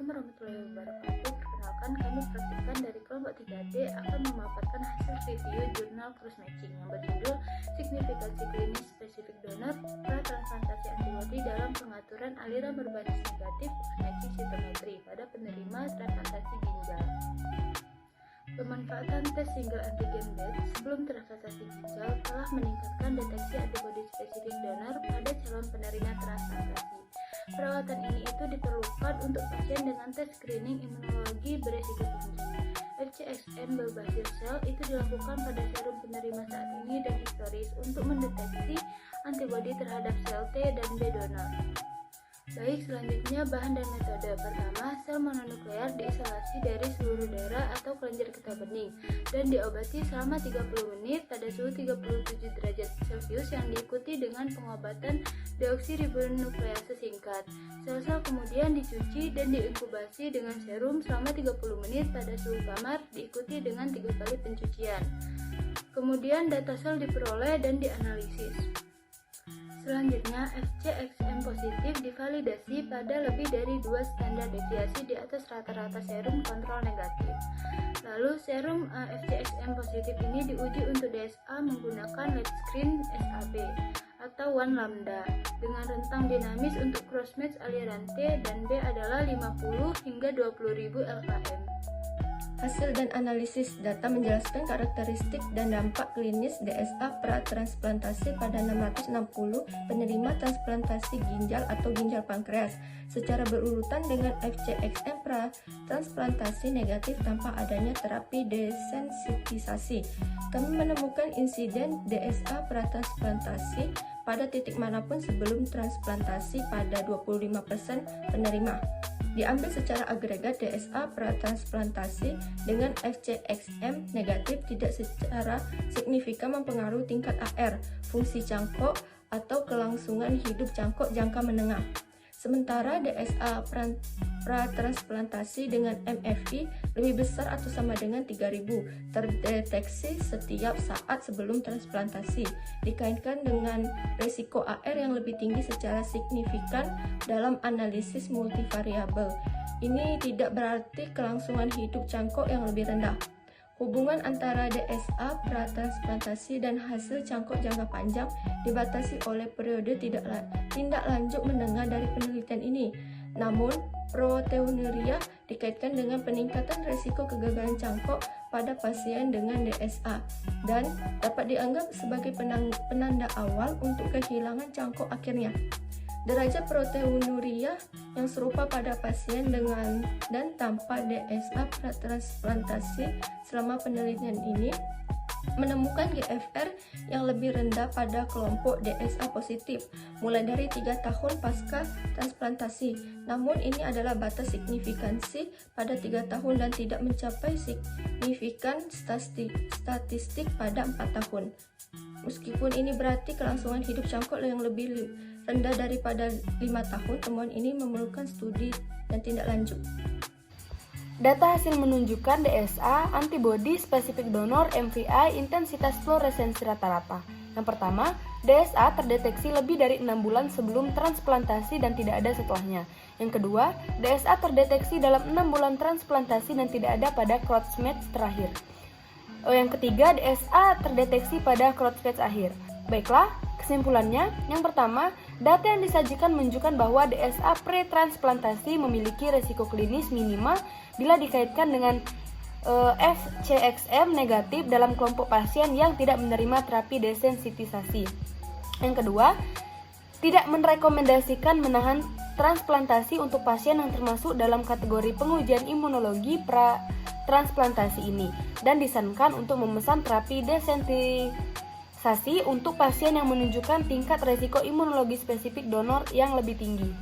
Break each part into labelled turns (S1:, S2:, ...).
S1: Assalamualaikum warahmatullahi wabarakatuh. Perkenalkan, kami praktikan dari kelompok 3D akan memaparkan hasil review jurnal cross-matching yang berjudul Signifikansi Klinis Spesifik Donor Pratransplantasi Antibodi dalam Pengaturan Aliran Berbasis Negatif Matching Cytometry pada penerima transplantasi ginjal. Pemanfaatan tes single antigen batch sebelum transplantasi ginjal telah meningkatkan deteksi antibodi spesifik donor pada calon penerima transplantasi. Perawatan ini diperlukan untuk pasien dengan tes screening imunologi beresiko tinggi. FCXM berbasis sel dilakukan pada serum penerima saat ini dan historis untuk mendeteksi antibodi terhadap sel T dan B donor. Baik, selanjutnya bahan dan metode. Pertama, sel mononuklear diisolasi dari seluruh darah atau kelenjar getah bening dan diobati selama 30 menit pada suhu 37 derajat Celcius yang diikuti dengan pengobatan deoksiribonuklease singkat. Sel-sel kemudian dicuci dan diinkubasi dengan serum selama 30 menit pada suhu kamar diikuti dengan 3 kali pencucian. Kemudian data sel diperoleh dan dianalisis. Selanjutnya, FCXM positif divalidasi pada lebih dari 2 standar deviasi di atas rata-rata serum kontrol negatif. Lalu serum FCXM positif ini diuji untuk DSA menggunakan lead screen SAB atau 1 lambda dengan rentang dinamis untuk crossmatch aliran T dan B adalah 50 hingga 20.000 LKM.
S2: Hasil dan analisis data menjelaskan karakteristik dan dampak klinis DSA pratransplantasi pada 660 penerima transplantasi ginjal atau ginjal pankreas secara berurutan dengan FCXM pratransplantasi negatif tanpa adanya terapi desensitisasi. Kami menemukan insiden DSA pratransplantasi pada titik manapun sebelum transplantasi pada 25% penerima. Diambil secara agregat, DSA pratransplantasi dengan FCXM negatif tidak secara signifikan mempengaruhi tingkat AR, fungsi cangkok, atau kelangsungan hidup cangkok jangka menengah. Sementara DSA pratransplantasi dengan MFI lebih besar atau sama dengan 3000 terdeteksi setiap saat sebelum transplantasi, dikaitkan dengan resiko AR yang lebih tinggi secara signifikan dalam analisis multivariabel. Ini tidak berarti kelangsungan hidup cangkok yang lebih rendah. Hubungan antara DSA pratransplantasi dan hasil cangkok jangka panjang dibatasi oleh periode tindak lanjut menengah dari penelitian ini. Namun, proteinuria dikaitkan dengan peningkatan risiko kegagalan cangkok pada pasien dengan DSA dan dapat dianggap sebagai penanda awal untuk kehilangan cangkok akhirnya. Derajat proteinuria yang serupa pada pasien dengan dan tanpa DSA pratransplantasi selama penelitian ini menemukan GFR yang lebih rendah pada kelompok DSA positif mulai dari 3 tahun pasca transplantasi. Namun ini adalah batas signifikansi pada 3 tahun dan tidak mencapai signifikan statistik pada 4 tahun. Meskipun ini berarti kelangsungan hidup cangkok yang lebih rendah daripada 5 tahun, temuan ini memerlukan studi dan tindak lanjut.
S1: Data hasil menunjukkan DSA antibody spesifik donor MVI intensitas fluoresensi rata-rata. Yang pertama, DSA terdeteksi lebih dari 6 bulan sebelum transplantasi dan tidak ada setelahnya. Yang kedua, DSA terdeteksi dalam 6 bulan transplantasi dan tidak ada pada crossmatch terakhir. Yang ketiga, DSA terdeteksi pada crossmatch akhir. Baiklah, kesimpulannya, yang pertama, data yang disajikan menunjukkan bahwa DSA pre-transplantasi memiliki resiko klinis minimal bila dikaitkan dengan FCXM negatif dalam kelompok pasien yang tidak menerima terapi desensitisasi. Yang kedua, tidak merekomendasikan menahan transplantasi untuk pasien yang termasuk dalam kategori pengujian imunologi transplantasi ini dan disarankan untuk memesan terapi desensitisasi untuk pasien yang menunjukkan tingkat resiko imunologi spesifik donor yang lebih tinggi.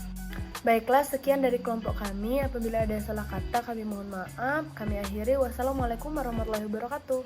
S1: Baiklah, sekian dari kelompok kami. Apabila ada salah kata, kami mohon maaf. Kami akhiri. Wassalamualaikum warahmatullahi wabarakatuh.